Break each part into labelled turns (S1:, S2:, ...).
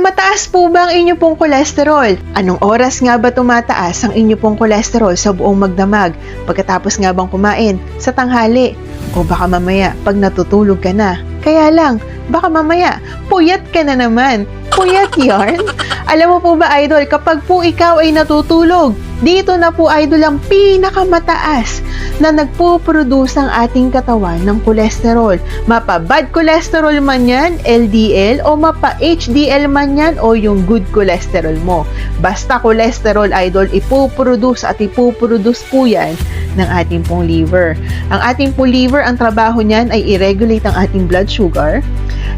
S1: mataas po ba ang inyo pong kolesterol? Anong oras nga ba tumataas ang inyo pong kolesterol sa buong magdamag? Pagkatapos nga bang kumain? Sa tanghali? O baka mamaya pag natutulog ka na? Kaya lang, baka mamaya puyat ka na naman. Puyat yarn? Alam mo po ba, idol, kapag po ikaw ay natutulog, dito na po, idol, ang pinakamataas na nagpo-produce ang ating katawan ng kolesterol. Mapa bad cholesterol man yan, LDL, o mapa HDL man yan, o yung good cholesterol mo. Basta cholesterol, idol, ipoproduce at ipoproduce po yan ng ating pong liver. Ang ating pong liver, ang trabaho niyan ay i-regulate ang ating blood sugar.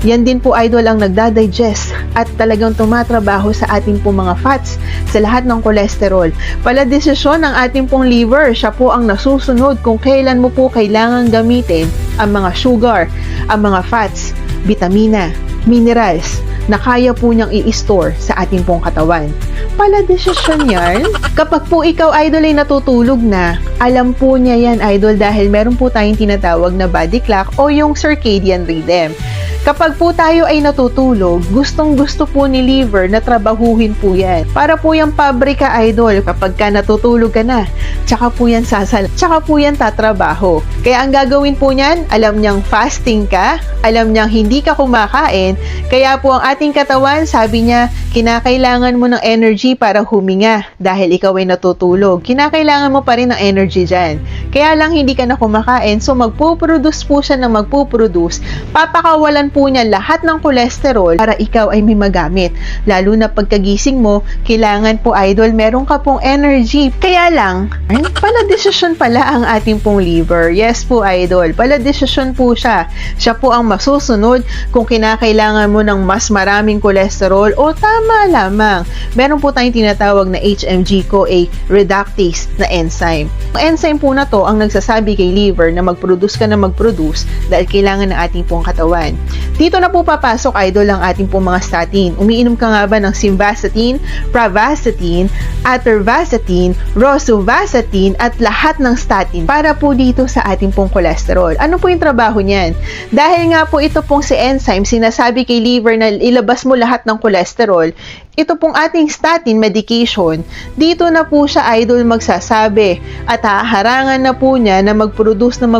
S1: Yan din po, idol, ang nagdadigest at talagang tumatrabaho sa ating pong mga fats, sa lahat ng cholesterol. Pala desisyon ng ating pong liver, siya po ang nasusunod kung kailan mo po kailangan gamitin ang mga sugar, ang mga fats, vitamina, minerals, na kaya po niyang i-store sa ating pong katawan. Pala desisyon yan. Kapag po ikaw, idol, ay natutulog na, alam po niya yan, idol, dahil meron po tayong tinatawag na body clock o yung circadian rhythm. Kapag po tayo ay natutulog, gustong-gusto po ni liver na trabahuhin po yan. Para po yung pabrika, idol, kapag ka natutulog ka na, tsaka po yan tsaka po yan tatrabaho. Kaya ang gagawin po niyan, alam niyang fasting ka, alam niyang hindi ka kumakain, kaya po ang ating katawan, sabi niya, kinakailangan mo ng energy para huminga dahil ikaw ay natutulog. Kinakailangan mo pa rin ng energy dyan. Kaya lang hindi ka na kumakain, so magpuproduce po siya ng magpuproduce. Papakawalan po niya lahat ng cholesterol para ikaw ay may magamit. Lalo na pagkagising mo, kailangan po, idol, meron ka pong energy. Kaya lang, pala desisyon pala ang ating pong liver. Yes po, idol, pala desisyon po siya. Siya po ang masusunod kung kinakailangan mo ng mas maraming cholesterol o tama lamang. Meron po tayong tinatawag na HMG-CoA reductase na enzyme. Ang enzyme po na to ang nagsasabi kay liver na mag-produce ka na mag-produce dahil kailangan ng ating pong katawan. Dito na po papasok, idol, ang ating pong mga statin. Umiinom ka nga ba ng simvastatin, pravastatin, atorvastatin, rosuvastatin, at lahat ng statin para po dito sa ating pong cholesterol. Ano po yung trabaho niyan? Dahil nga po ito pong si enzyme, sinasabi kay liver na ilabas mo lahat ng cholesterol, ito pong ating statin medication, dito na po siya, idol, magsasabi at haharangan na po niya na mag-produce na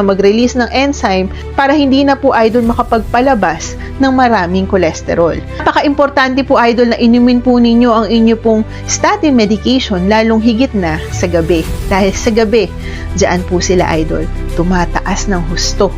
S1: mag-release ng enzyme para hindi na po, idol, makapagpalabas ng maraming cholesterol. Napaka-importante po, idol, na inumin po ninyo ang inyo pong statin medication, lalong higit na sa gabi. Dahil sa gabi, diyan po sila, idol, tumataas ng husto.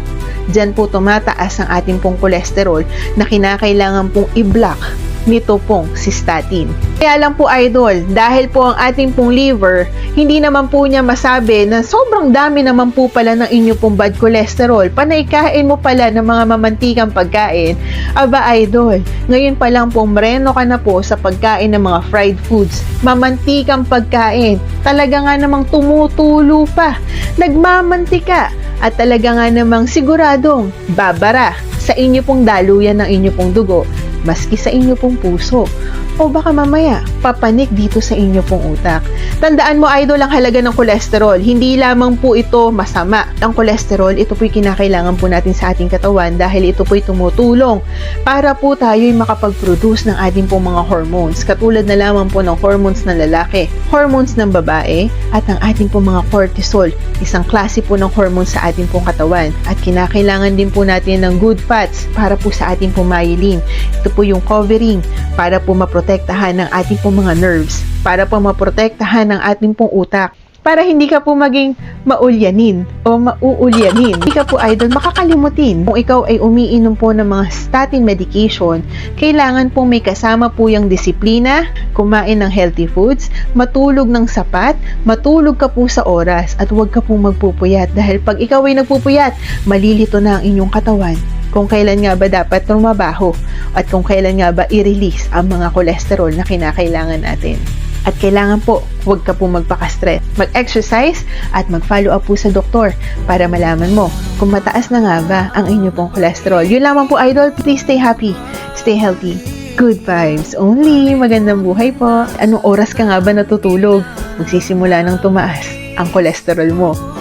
S1: Diyan po tumataas ang ating pong cholesterol na kinakailangan pong i-block nito pong si statin. Kaya lang po, idol, dahil po ang ating pong liver, hindi naman po niya masabi na sobrang dami naman po pala ng inyo pong bad cholesterol. Panay kain mo pala ng mga mamantikang pagkain. Aba, idol, ngayon pa lang po mreno ka na po sa pagkain ng mga fried foods. Mamantikang pagkain. Talaga nga namang tumutulo pa. Nagmamantika. At talaga nga namang siguradong babara sa inyo pong daluyan ng inyo pong dugo, maski sa inyo pong puso. O baka mamaya, papanik dito sa inyo pong utak. Tandaan mo, idol, ang halaga ng cholesterol. Hindi lamang po ito masama. Ang cholesterol, ito po'y kinakailangan po natin sa ating katawan dahil ito po'y tumutulong para po tayo'y makapag-produce ng ating pong mga hormones. Katulad na lamang po ng hormones ng lalaki, hormones ng babae, at ang ating pong mga cortisol. Isang klase po ng hormones sa ating pong katawan. At kinakailangan din po natin ng good fats para po sa ating pong myelin. Ito po yung covering para po maprotektahan ng ating pong mga nerves, para po maprotektahan ng ating pong utak, para hindi ka po maging maulyanin o mauulyanin. Hindi ka po, idol, makakalimutin. Kung ikaw ay umiinom po ng mga statin medication, kailangan po may kasama po yung disiplina, kumain ng healthy foods, matulog ng sapat, matulog ka po sa oras, at huwag ka pong magpupuyat dahil pag ikaw ay nagpupuyat, malilito na ang inyong katawan kung kailan nga ba dapat trumabaho at kung kailan nga ba i-release ang mga cholesterol na kinakailangan natin. At kailangan po, huwag ka po magpaka-stress. Mag-exercise at mag-follow up po sa doktor para malaman mo kung mataas na nga ba ang inyo pong cholesterol. Yun lamang po, idol. Please stay happy, stay healthy. Good vibes only. Magandang buhay po. Anong oras ka nga ba natutulog? Magsisimula ng tumaas ang cholesterol mo.